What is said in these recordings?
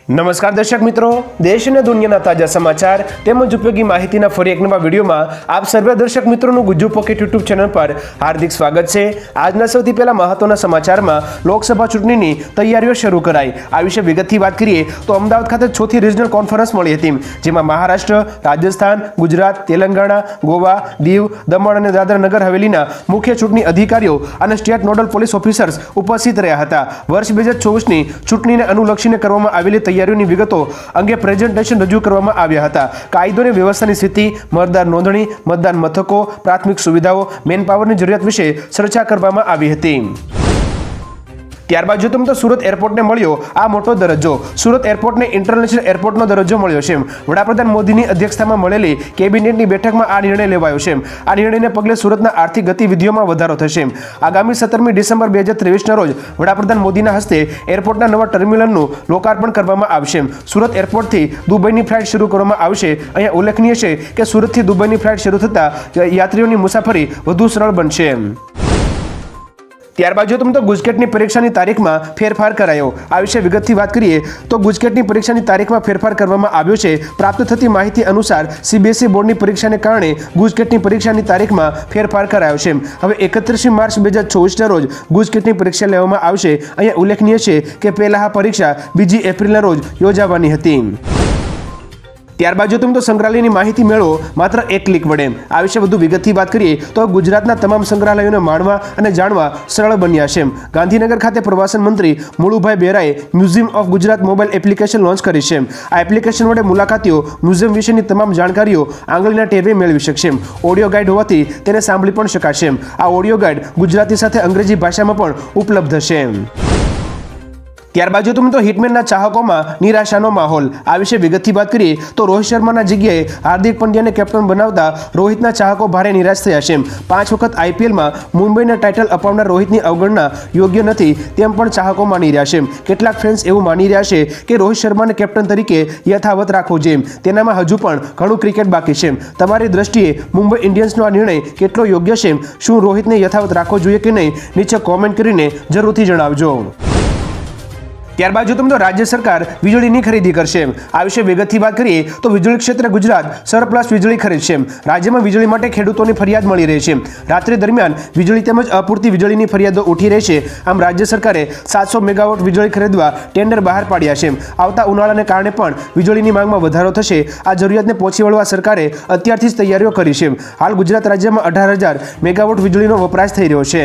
નમસ્કાર દર્શક મિત્રો, દેશ અને દુનિયાના તાજા સમાચાર તેમજ ઉપયોગી માહિતીના ફરી એક નવા વિડીયોમાં આપ સર્વે દર્શક મિત્રોનું ગુજ્જુ પોકેટ યુટ્યુબ ચેનલ પર હાર્દિક સ્વાગત છે। આજના સૌથી પહેલા મહત્વના સમાચારમાં લોકસભા ચૂંટણીની તૈયારીઓ શરૂ કરાઈ। આ વિશે વિગતથી વાત કરીએ તો અમદાવાદ ખાતે ચોથી રિજનલ કોન્ફરન્સ મળી હતી, જેમાં મહારાષ્ટ્ર, રાજસ્થાન, ગુજરાત, તેલંગાણા, ગોવા, દીવ, દમણ અને દાદરા નગર હવેલીના મુખ્ય ચૂંટણી અધિકારીઓ અને સ્ટેટ નોડલ પોલીસ ઓફિસર્સ ઉપસ્થિત રહ્યા હતા। વર્ષ 2024ની ચૂંટણીને અનુલક્ષીને કરવામાં આવેલી તૈયારીઓની વિગતો અંગે પ્રેઝન્ટેશન રજૂ કરવામાં આવ્યા હતા। કાયદો અને વ્યવસ્થાની સ્થિતિ, મતદાર નોંધણી, મતદાન મથકો, પ્રાથમિક સુવિધાઓ, મેનપાવરની જરૂરિયાત વિશે ચર્ચા કરવામાં આવી હતી। ત્યારબાદ જો તો સુરત એરપોર્ટને મળ્યો આ મોટો દરજ્જો। સુરત એરપોર્ટને ઇન્ટરનેશનલ એરપોર્ટનો દરજ્જો મળ્યો છે। વડાપ્રધાન મોદીની અધ્યક્ષતામાં મળેલી કેબિનેટની બેઠકમાં આ નિર્ણય લેવાયો છે। આ નિર્ણયને પગલે સુરતના આર્થિક ગતિવિધિઓમાં વધારો થશે। આગામી 17મી ડિસેમ્બર 2023ના રોજ વડાપ્રધાન મોદીના હસ્તે એરપોર્ટના નવા ટર્મિનલનું લોકાર્પણ કરવામાં આવશે। સુરત એરપોર્ટથી દુબઈની ફ્લાઇટ શરૂ કરવામાં આવશે। અહીંયા ઉલ્લેખનીય છે કે સુરતથી દુબઈની ફ્લાઇટ શરૂ થતાં યાત્રીઓની મુસાફરી વધુ સરળ બનશે। ત્યારબાદ જો તો ગુજકેટની પરીક્ષાની તારીખમાં ફેરફાર કરાયો। આ વિશે વિગતથી વાત કરીએ તો ગુજકેટની પરીક્ષાની તારીખમાં ફેરફાર કરવામાં આવ્યો છે। પ્રાપ્ત થતી માહિતી અનુસાર સીબીએસઈ બોર્ડની પરીક્ષાને કારણે ગુજકેટની પરીક્ષાની તારીખમાં ફેરફાર કરાયો છે। હવે 31 માર્ચ 2024ના રોજ ગુજકેટની પરીક્ષા લેવામાં આવશે। અહીંયા ઉલ્લેખનીય છે કે પહેલા આ પરીક્ષા 2 એપ્રિલના રોજ યોજાવાની હતી। ત્યારબાદ જો તો સંગ્રહાલયની માહિતી મેળવો માત્ર એક ક્લિક વડે। આ વિશે વધુ વિગતથી વાત કરીએ તો ગુજરાતના તમામ સંગ્રહાલયોને માણવા અને જાણવા સરળ બન્યા છે। ગાંધીનગર ખાતે પ્રવાસન મંત્રી મુળુભાઈ બેરાએ museum of Gujarat mobile application launch કરી છે। આ એપ્લિકેશન વડે મુલાકાતીઓ મ્યુઝિયમ વિશેની તમામ જાણકારીઓ આંગળીના ટેરવે મેળવી શકશે। ઓડિયો ગાઈડ હોવાથી તેને સાંભળી પણ શકાશે। આ ઓડિયો ગાઈડ ગુજરાતી સાથે અંગ્રેજી ભાષામાં પણ ઉપલબ્ધ છે। ત્યારબાદ જો તો હિટમેનના ચાહકોમાં નિરાશાનો માહોલ। આ વિશે વિગતથી વાત કરીએ તો રોહિત શર્માના જગ્યાએ હાર્દિક પંડ્યાને કેપ્ટન બનાવતા રોહિતના ચાહકો ભારે નિરાશ થયા છે। 5 વખત આઈપીએલમાં મુંબઈને ટાઇટલ અપાવનાર રોહિતની અવગણના યોગ્ય નથી તેમ પણ ચાહકો માની રહ્યા છે। કેટલાક ફેન્સ એવું માની રહ્યા છે કે રોહિત શર્માને કેપ્ટન તરીકે યથાવત રાખવો જોઈએ, તેનામાં હજુ પણ ઘણું ક્રિકેટ બાકી છે। તમારી દ્રષ્ટિએ મુંબઈ ઇન્ડિયન્સનો આ નિર્ણય કેટલો યોગ્ય છે? શું રોહિતને યથાવત રાખવો જોઈએ કે નહીં? નીચે કોમેન્ટ કરીને જરૂરથી જણાવજો। ત્યારબાદ જો તો રાજ્ય સરકાર વીજળીની ખરીદી કરશે। આ વિશે વિગતથી વાત કરીએ તો વીજળી ક્ષેત્રે ગુજરાત સરપ્લસ વીજળી ખરીદશે। રાજ્યમાં વીજળી માટે ખેડૂતોની ફરિયાદ મળી રહી છે। રાત્રિ દરમિયાન વીજળી તેમજ અપૂરતી વીજળીની ફરિયાદો ઉઠી રહી છે। આમ રાજ્ય સરકારે 700 મેગાવોટ વીજળી ખરીદવા ટેન્ડર બહાર પાડ્યા છે। આવતા ઉનાળાને કારણે પણ વીજળીની માંગમાં વધારો થશે। આ જરૂરિયાતને પહોંચી વળવા સરકારે અત્યારથી જ તૈયારીઓ કરી છે। હાલ ગુજરાત રાજ્યમાં 18,000 મેગાવોટ વીજળીનો વપરાશ થઈ રહ્યો છે।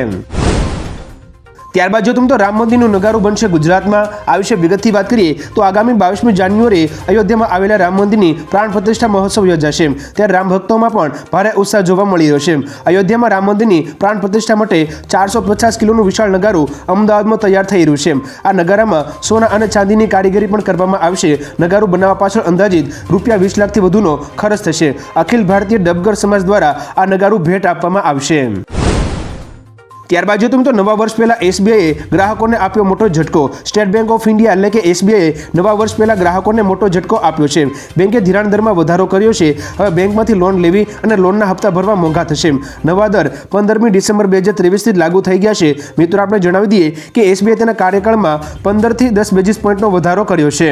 ત્યારબાદ જો તો રામ મંદિરનું નગારું બનશે ગુજરાતમાં। આ વિશે વિગતથી વાત કરીએ તો આગામી 22મી જાન્યુઆરીએ અયોધ્યામાં આવેલા રામ મંદિરની પ્રાણ પ્રતિષ્ઠા મહોત્સવ યોજાશે। ત્યારે રામ ભક્તોમાં પણ ભારે ઉત્સાહ જોવા મળી રહ્યો છે। અયોધ્યામાં રામ મંદિરની પ્રાણ પ્રતિષ્ઠા માટે 450 કિલોનું વિશાળ નગારું અમદાવાદમાં તૈયાર થઈ રહ્યું છે। આ નગારામાં સોના અને ચાંદીની કારીગરી પણ કરવામાં આવશે। નગારું બનાવવા પાછળ અંદાજિત રૂપિયા 20 લાખથી વધુનો ખર્ચ થશે। અખિલ ભારતીય ડબગર સમાજ દ્વારા આ નગારું ભેટ આપવામાં આવશે। ત્યારબાદ જો તો નવા વર્ષ પહેલા એસબીઆઈએ ગ્રાહકોને આપ્યો મોટો ઝટકો। સ્ટેટ બેંક ઓફ ઇન્ડિયા એટલે કે એસબીઆઈએ નવા વર્ષ પહેલા ગ્રાહકોને મોટો ઝટકો આપ્યો છે। બેંકે ધિરાણ દરમાં વધારો કર્યો છે। હવે બેંકમાંથી લોન લેવી અને લોનના હપ્તા ભરવા મોંઘા થશે। નવા દર 15મી ડિસેમ્બર 2023થી લાગુ થઈ ગયા છે। મિત્રો, આપણે જણાવી દઈએ કે એસબીઆઈ તેના કાર્યકાળમાં 15 થી 10 બેઝિસ પોઈન્ટનો વધારો કર્યો છે।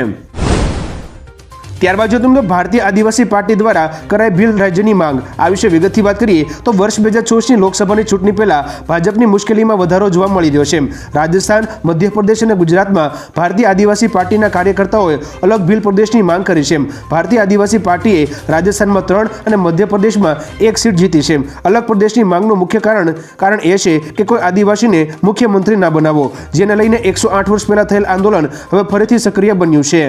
ત્યારબાદ જો તો ભારતીય આદિવાસી પાર્ટી દ્વારા કરાઈ ભીલ રાજ્યની માંગ। આ વિશે વિગતથી વાત કરીએ તો વર્ષ 2024ની લોકસભાની ચૂંટણી પહેલા ભાજપની મુશ્કેલીમાં વધારો જોવા મળી રહ્યો છે। રાજસ્થાન, મધ્યપ્રદેશ અને ગુજરાતમાં ભારતીય આદિવાસી પાર્ટીના કાર્યકર્તાઓએ અલગ ભીલ પ્રદેશની માંગ કરી છે। ભારતીય આદિવાસી પાર્ટીએ રાજસ્થાનમાં 3 અને મધ્યપ્રદેશમાં 1 સીટ જીતી છે। અલગ પ્રદેશની માંગનું મુખ્ય કારણ એ છે કે કોઈ આદિવાસીને મુખ્યમંત્રી ના બનાવવો, જેને લઈને 108 વર્ષ પહેલા થયેલ આંદોલન હવે ફરીથી સક્રિય બન્યું છે।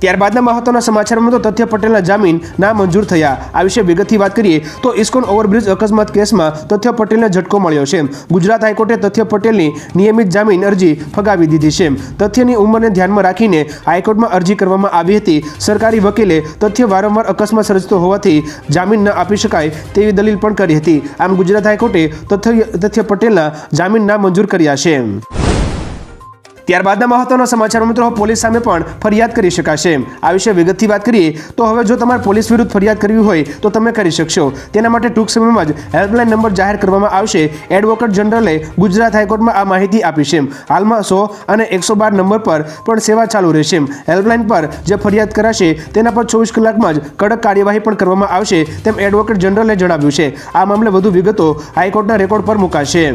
ત્યારબાદના મહત્વના સમાચારમાં તો તથ્ય પટેલના જામીન ના મંજૂર થયા। આ વિશે વિગતથી વાત કરીએ તો ઇસ્કોન ઓવરબ્રિજ અકસ્માત કેસમાં તથ્ય પટેલને ઝટકો મળ્યો છે। ગુજરાત હાઈકોર્ટે તથ્ય પટેલની નિયમિત જામીન અરજી ફગાવી દીધી છે। તથ્યની ઉંમરને ધ્યાનમાં રાખીને હાઈકોર્ટમાં અરજી કરવામાં આવી હતી। સરકારી વકીલે તથ્ય વારંવાર અકસ્માત સર્જતો હોવાથી જામીન ન આપી શકાય તેવી દલીલ પણ કરી હતી। આમ ગુજરાત હાઈકોર્ટે તથ્ય પટેલના જામીન ના મંજૂર કર્યા છે। ત્યારબાદના મહત્વના સમાચાર મિત્રો, પોલીસ સામે પણ ફરિયાદ કરી શકાશે. આ વિશે વિગતથી વાત કરીએ તો હવે જો તમારે પોલીસ વિરુદ્ધ ફરિયાદ કરવી હોય તો તમે કરી શકશો. તેના માટે ટૂંક સમયમાં જ હેલ્પલાઇન નંબર જાહેર કરવામાં આવશે. એડવોકેટ જનરલે ગુજરાત હાઈકોર્ટમાં આ માહિતી આપી છે. હાલમાં 100 અને 112 નંબર પર પણ સેવા ચાલુ રહેશે. હેલ્પલાઇન પર જે ફરિયાદ કરાશે તેના પર 24 કલાકમાં જ કડક કાર્યવાહી પણ કરવામાં આવશે, તેમ એડવોકેટ જનરલે જણાવ્યું છે. આ મામલે વધુ વિગતો હાઈકોર્ટના રેકોર્ડ પર મુકાશે.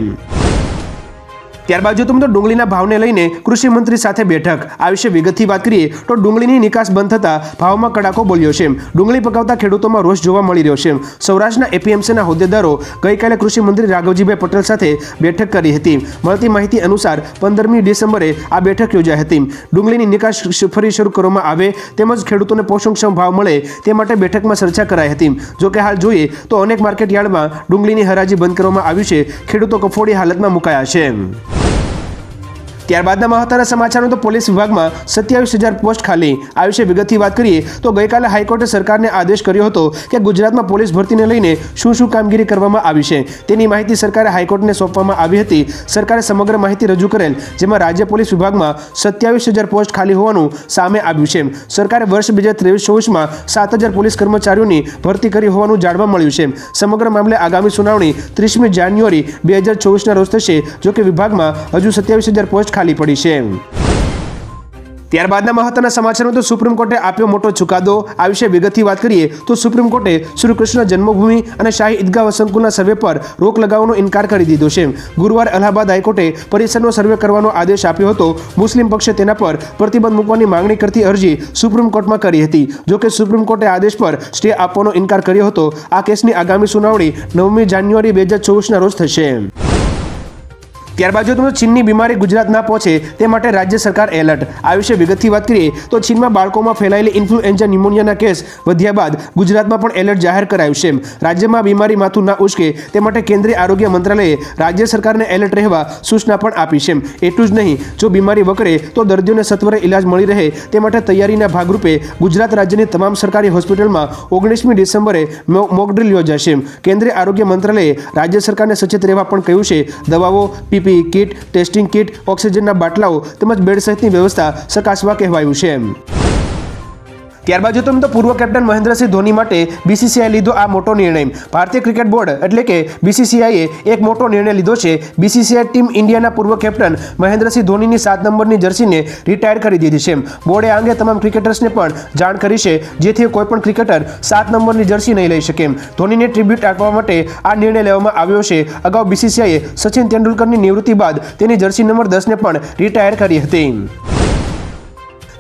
ત્યારબાદ જો તમે ડુંગળીના ભાવને લઈને કૃષિ મંત્રી સાથે બેઠક. આ વિશે વિગતથી વાત કરીએ તો ડુંગળીની નિકાસ બંધ થતા ભાવમાં કડાકો બોલ્યો છે. ડુંગળી પકાવતા ખેડૂતોમાં રોષ જોવા મળી રહ્યો છે. સૌરાષ્ટ્રના એપીએમસીના હોદ્દેદારો ગઈકાલે કૃષિ મંત્રી રાઘવજીભાઈ પટેલ સાથે બેઠક કરી હતી. મળતી માહિતી અનુસાર 15મી ડિસેમ્બરે આ બેઠક યોજાઈ હતી. ડુંગળીની નિકાસ ફરી શરૂ કરવામાં આવે તેમજ ખેડૂતોને પોષણક્ષમ ભાવ મળે તે માટે બેઠકમાં ચર્ચા કરાઈ હતી. જોકે હાલ જોઈએ તો અનેક માર્કેટ યાર્ડમાં ડુંગળીની હરાજી બંધ કરવામાં આવી છે. ખેડૂતો કફોડી હાલતમાં મુકાયા છે. ત્યારબાદના મહત્વના સમાચારો તો પોલીસ વિભાગમાં 27,000 પોસ્ટ ખાલી. આ વિશે વિગતથી વાત કરીએ તો ગઈકાલે હાઈકોર્ટે સરકારને આદેશ કર્યો હતો કે ગુજરાતમાં પોલીસ ભરતીને લઈને શું કામગીરી કરવામાં આવી છે તેની માહિતી સરકારે હાઈકોર્ટને સોંપવામાં આવી હતી. સરકારે સમગ્ર માહિતી રજૂ કરેલ, જેમાં રાજ્ય પોલીસ વિભાગમાં 27,000 પોસ્ટ ખાલી હોવાનું સામે આવ્યું છે. સરકારે વર્ષ 2023-24માં 7,000 પોલીસ કર્મચારીઓની ભરતી કરી હોવાનું જાણવા મળ્યું છે. સમગ્ર મામલે આગામી સુનાવણી 30મી જાન્યુઆરી 2024ના રોજ થશે. જોકે વિભાગમાં હજુ 27,000 પોસ્ટ ખાલી પડી છે. ત્યારબાદના મહત્વના સમાચારો તો સુપ્રીમ કોર્ટે આપ્યો મોટો ચુકાદો. આ વિશે વિગતથી વાત કરીએ તો સુપ્રીમ કોર્ટે શ્રી કૃષ્ણ જન્મભૂમિ અને શાહી ઈદગાહ સંકુલના સર્વે પર રોક લગાવવાનો ઇનકાર કરી દીધો છે. ગુરુવારે અલ્હાબાદ હાઈકોર્ટે પરિસરનો સર્વે કરવાનો આદેશ આપ્યો હતો. મુસ્લિમ પક્ષે તેના પર પ્રતિબંધ મૂકવાની માંગણી કરતી અરજી સુપ્રીમ કોર્ટમાં કરી હતી. જોકે સુપ્રીમ કોર્ટે આદેશ પર સ્ટે આપવાનો ઇનકાર કર્યો હતો. આ કેસની આગામી સુનાવણી 9મી જાન્યુઆરી 2024ના રોજ થશે. ત્યારબાદ જો તમે ચીનની બીમારી ગુજરાત ના પહોંચે તે માટે રાજ્ય સરકાર એલર્ટ. આ વિશે વિગતથી વાત કરીએ તો ચીનમાં બાળકોમાં ફેલાયેલી ઇન્ફ્લુએન્ઝા ન્યુમોનિયાના કેસ વધ્યા બાદ ગુજરાતમાં પણ એલર્ટ જાહેર કરાયું છે. રાજ્યમાં બીમારી માથું ના ઉચકે તે માટે કેન્દ્રીય આરોગ્ય મંત્રાલયે રાજ્ય સરકારને એલર્ટ રહેવા સૂચના પણ આપી છે. એટલું જ નહીં, જો બીમારી વકરે તો દર્દીઓને સત્વરે ઇલાજ મળી રહે તે માટે તૈયારીના ભાગરૂપે ગુજરાત રાજ્યની તમામ સરકારી હોસ્પિટલમાં 19મી ડિસેમ્બરે મોક ડ્રીલ યોજાશે. કેન્દ્રીય આરોગ્ય મંત્રાલયે રાજ્ય સરકારને સચેત રહેવા પણ કહ્યું છે. દવાઓ, કિટ, ટેસ્ટિંગ કિટ, ઓક્સિજનના બાટલાઓ તેમજ બેડ સહિતની વ્યવસ્થા ચકાસવા કહેવાયું છે. ત્યારબાદ જો તમે તો પૂર્વ કેપ્ટન મહેન્દ્રસિંહ ધોની માટે બીસીસીઆઈ લીધો આ મોટો નિર્ણય. ભારતીય ક્રિકેટ બોર્ડ એટલે કે બીસીસીઆઈએ એક મોટો નિર્ણય લીધો છે. બીસીસીઆઈ ટીમ ઇન્ડિયાના પૂર્વ કેપ્ટન મહેન્દ્રસિંહ ધોનીની 7 નંબરની જર્સીને રિટાયર કરી દીધી છે. બોર્ડે આ અંગે તમામ ક્રિકેટર્સને પણ જાણ કરી છે, જેથી કોઈ પણ ક્રિકેટર 7 નંબરની જર્સી નહીં લઈ શકે. ધોનીને ટ્રિબ્યુટ આપવા માટે આ નિર્ણય લેવામાં આવ્યો છે. અગાઉ બીસીસીઆઈએ સચિન તેંડુલકરની નિવૃત્તિ બાદ તેની જર્સી નંબર 10ને પણ રિટાયર કરી હતી.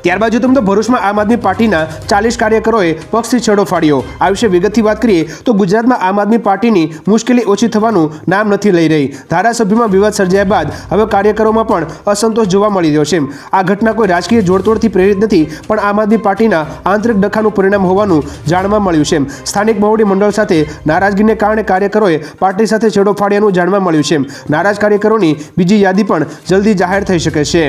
ત્યારબાદ જો તમે તો ભરૂચમાં આમ આદમી પાર્ટીના 40 કાર્યકરોએ પક્ષથી છેડો ફાડ્યો. આ વિશે વિગતથી વાત કરીએ તો ગુજરાતમાં આમ આદમી પાર્ટીની મુશ્કેલી ઓછી થવાનું નામ નથી લઈ રહી. ધારાસભ્યમાં વિવાદ સર્જાયા બાદ હવે કાર્યકરોમાં પણ અસંતોષ જોવા મળી રહ્યો છે. આ ઘટના કોઈ રાજકીય જોડતોડથી પ્રેરિત નથી, પણ આમ આદમી પાર્ટીના આંતરિક ડખાનું પરિણામ હોવાનું જાણવા મળ્યું છે. સ્થાનિક મોવડી મંડળ સાથે નારાજગીને કારણે કાર્યકરોએ પાર્ટી સાથે છેડો ફાડ્યાનું જાણવા મળ્યું છે. નારાજ કાર્યકરોની બીજી યાદી પણ જલ્દી જાહેર થઈ શકે છે.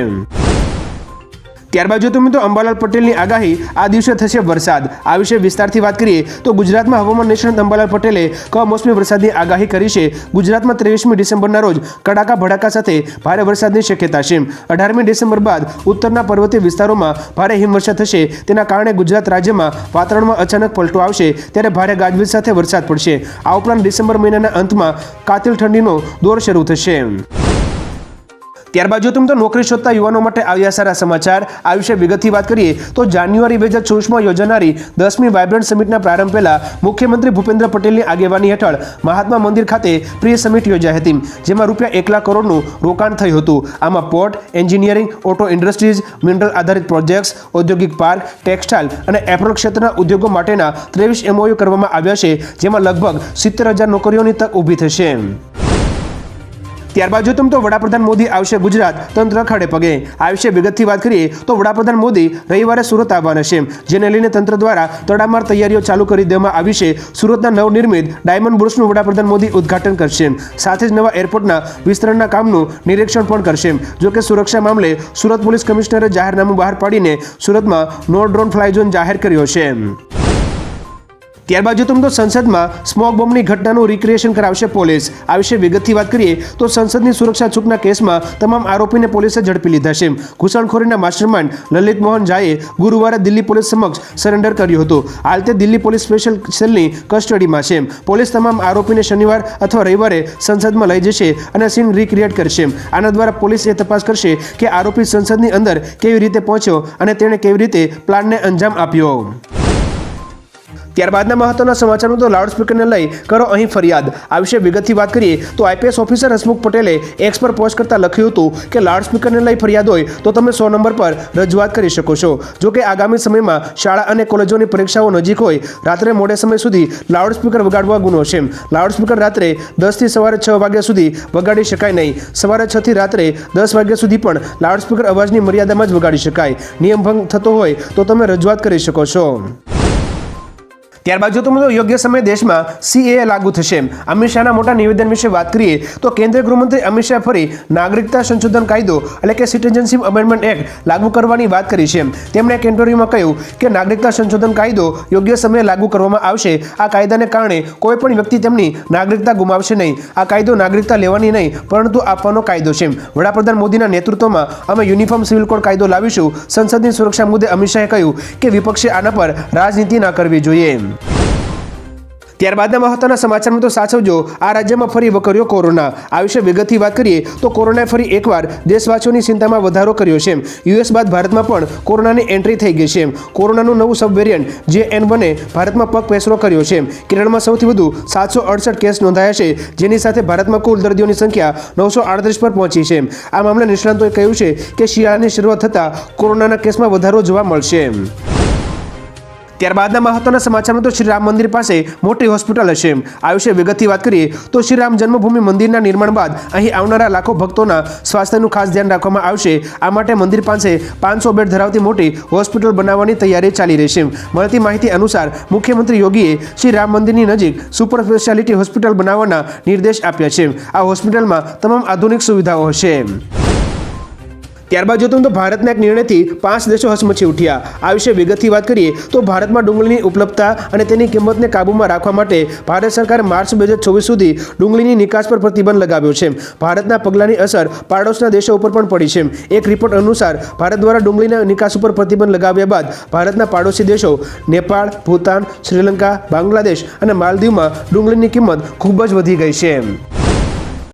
ત્યારબાદ જો તમે તો અંબાલાલ પટેલની આગાહી આ દિવસે થશે વરસાદ. આ વિશે વિસ્તારથી વાત કરીએ તો ગુજરાતમાં હવામાન નિષ્ણાત અંબાલાલ પટેલે કમોસમી વરસાદની આગાહી કરી છે. ગુજરાતમાં 23મી ડિસેમ્બરના રોજ કડાકા ભડાકા સાથે ભારે વરસાદની શક્યતા છે. 18મી ડિસેમ્બર બાદ ઉત્તરના પર્વતીય વિસ્તારોમાં ભારે હિમવર્ષા થશે. તેના કારણે ગુજરાત રાજ્યમાં વાતાવરણમાં અચાનક પલટો આવશે, ત્યારે ભારે ગાજવીજ સાથે વરસાદ પડશે. આ ઉપરાંત ડિસેમ્બર મહિનાના અંતમાં કાતિલ ઠંડીનો દોર શરૂ થશે. ત્યારબાદ જો તમે તો નોકરી શોધતા યુવાનો માટે આવ્યા સારા સમાચાર. આ વિશે વિગતથી વાત કરીએ તો જાન્યુઆરી 2024માં યોજાનારી 10મી વાયબ્રન્ટ સમિટના પ્રારંભ પહેલા મુખ્યમંત્રી ભૂપેન્દ્ર પટેલની આગેવાની હેઠળ મહાત્મા મંદિર ખાતે પ્રી સમિટ યોજાઈ હતી, જેમાં રૂપિયા 1 લાખ કરોડનું રોકાણ થયું હતું. આમાં port, engineering, auto industries, mineral આધારિત પ્રોજેક્ટ્સ, ઔદ્યોગિક પાર્ક, ટેક્સટાઇલ અને એપ્રોલ ક્ષેત્રના ઉદ્યોગો માટેના 23 MOU કરવામાં આવ્યા છે, જેમાં લગભગ 70,000 નોકરીઓની તક ઊભી થશે. ત્યારબાદ જો તમે તો વડાપ્રધાન મોદી આવશે ગુજરાત, તંત્ર ખડે પગે. આ વિશે વિગતથી વાત કરીએ તો વડાપ્રધાન મોદી રવિવારે સુરત આવવાના છે, જેને લઈને તંત્ર દ્વારા તડામાર તૈયારીઓ ચાલુ કરી દેવામાં આવી છે. સુરતના નવનિર્મિત ડાયમંડ બુર્સનું વડાપ્રધાન મોદી ઉદ્ઘાટન કરશે. સાથે જ નવા એરપોર્ટના વિસ્તરણના કામનું નિરીક્ષણ પણ કરશે. જોકે સુરક્ષા મામલે સુરત પોલીસ કમિશનરે જાહેરનામું બહાર પાડીને સુરતમાં નો ડ્રોન ફ્લાય ઝોન જાહેર કર્યો છે. ત્યારબાદ જો તમે તો સંસદમાં સ્મોક બોમ્બની ઘટનાનું રિક્રિએશન કરાવશે પોલીસ। આ વિશે વિગતથી વાત કરીએ તો સંસદની સુરક્ષા ચૂકના કેસમાં તમામ આરોપીને પોલીસે ઝડપી લીધા છે। ઘૂસણખોરીના માસ્ટરમાઇન્ડ લલિત મોહન ઝાએ ગુરુવારે દિલ્હી પોલીસ સમક્ષ સરેન્ડર કર્યું હતું। હાલ તે દિલ્હી પોલીસ સ્પેશિયલ સેલની કસ્ટડીમાં છે। પોલીસ તમામ આરોપીને શનિવાર અથવા રવિવારે સંસદમાં લઈ જશે અને સીન રિક્રિએટ કરશે। આના દ્વારા પોલીસ એ તપાસ કરશે કે આરોપી સંસદની અંદર કેવી રીતે પહોંચ્યો અને તેણે કેવી રીતે પ્લાનને અંજામ આપ્યો। ત્યારબાદના મહત્વના સમાચારમાં તો લાઉડસ્પીકરને લઈ કરો અહીં ફરિયાદ। આ વિશે વિગતથી વાત કરીએ તો આઈપીએસ ઓફિસર હસમુખ પટેલે એક્સ પર પોસ્ટ કરતા લખ્યું હતું કે લાઉડસ્પીકરને લઈ ફરિયાદ હોય તો તમે 100 નંબર પર રજૂઆત કરી શકો છો। જો કે આગામી સમયમાં શાળા અને કોલેજોની પરીક્ષાઓ નજીક હોય રાત્રે મોડે સમય સુધી લાઉડસ્પીકર વગાડવા ગુનો છે। લાઉડસ્પીકર રાત્રે 10 થી સવારે 6 વાગ્યા સુધી વગાડી શકાય નહીં। સવારે 6 થી રાત્રે 10 વાગ્યા સુધી પણ લાઉડસ્પીકર અવાજની મર્યાદામાં જ વગાડી શકાય। નિયમ ભંગ થતો હોય તો તમે રજૂઆત કરી શકો છો। ત્યારબાદ જો તમે તો યોગ્ય સમયે દેશમાં સીએએ લાગુ થશે। અમિત શાહના મોટા નિવેદન વિશે વાત કરીએ તો કેન્દ્રીય ગૃહમંત્રી અમિત શાહ ફરી નાગરિકતા સંશોધન કાયદો એટલે કે સિટીઝનશીપ અમેન્ડમેન્ટ એક્ટ લાગુ કરવાની વાત કરી છે। તેમણે એક ઇન્ટરવ્યુમાં કહ્યું કે નાગરિકતા સંશોધન કાયદો યોગ્ય સમયે લાગુ કરવામાં આવશે। આ કાયદાને કારણે કોઈ પણ વ્યક્તિ તેમની નાગરિકતા ગુમાવશે નહીં। આ કાયદો નાગરિકતા લેવાની નહીં પરંતુ આપવાનો કાયદો છે। વડાપ્રધાન મોદીના નેતૃત્વમાં અમે યુનિફોર્મ સિવિલ કોડ કાયદો લાવીશું। સંસદની સુરક્ષા મુદ્દે અમિત શાહે કહ્યું કે વિપક્ષે આના પર રાજનીતિ ના કરવી જોઈએ। ત્યારબાદના મહત્વના સમાચારમાં તો સાચવજો આ રાજ્યમાં ફરી વકર્યો કોરોના। આ વિશે વિગતથી વાત કરીએ તો કોરોનાએ ફરી એકવાર દેશવાસીઓની ચિંતામાં વધારો કર્યો છે। યુએસ બાદ ભારતમાં પણ કોરોનાની એન્ટ્રી થઈ ગઈ છે। કોરોનાનું નવું સબ વેરિયન્ટ JN1એ ભારતમાં પગ પેસરો કર્યો છે। કેરળમાં સૌથી વધુ 768 કેસ નોંધાયા છે જેની સાથે ભારતમાં કુલ દર્દીઓની સંખ્યા 938 પર પહોંચી છે। આ મામલે નિષ્ણાતોએ કહ્યું છે કે શિયાળાની શરૂઆત થતાં કોરોનાના કેસમાં વધારો જોવા મળશે। ત્યારબાદના મહત્વના સમાચારમાં તો શ્રી રામ મંદિર પાસે મોટી હોસ્પિટલ હશે। આ વિશે વિગતથી વાત કરીએ તો શ્રી રામ જન્મભૂમિ મંદિરના નિર્માણ બાદ અહીં આવનારા લાખો ભક્તોના સ્વાસ્થ્યનું ખાસ ધ્યાન રાખવામાં આવશે। આ માટે મંદિર પાસે 500 બેડ ધરાવતી મોટી હોસ્પિટલ બનાવવાની તૈયારી ચાલી રહી છે। મળતી માહિતી અનુસાર મુખ્યમંત્રી યોગીએ શ્રી રામ મંદિરની નજીક સુપર સ્પેશિયાલિટી હોસ્પિટલ બનાવવાના નિર્દેશ આપ્યા છે। આ હોસ્પિટલમાં તમામ આધુનિક સુવિધાઓ હશે। ત્યારબાદ જો તમે તો ભારતના એક નિર્ણયથી 5 દેશો હચમચી ઉઠ્યા। આ વિશે વિગતથી વાત કરીએ તો ભારતમાં ડુંગળીની ઉપલબ્ધતા અને તેની કિંમતને કાબૂમાં રાખવા માટે ભારત સરકારે માર્ચ 2024 સુધી ડુંગળીની નિકાસ પર પ્રતિબંધ લગાવ્યો છે। ભારતના પગલાંની અસર પાડોશના દેશો ઉપર પણ પડી છે। એક રિપોર્ટ અનુસાર ભારત દ્વારા ડુંગળીના નિકાસ ઉપર પ્રતિબંધ લગાવ્યા બાદ ભારતના પાડોશી દેશો નેપાળ, ભૂતાન, શ્રીલંકા, બાંગ્લાદેશ અને માલદીવમાં ડુંગળીની કિંમત ખૂબ જ વધી ગઈ છે।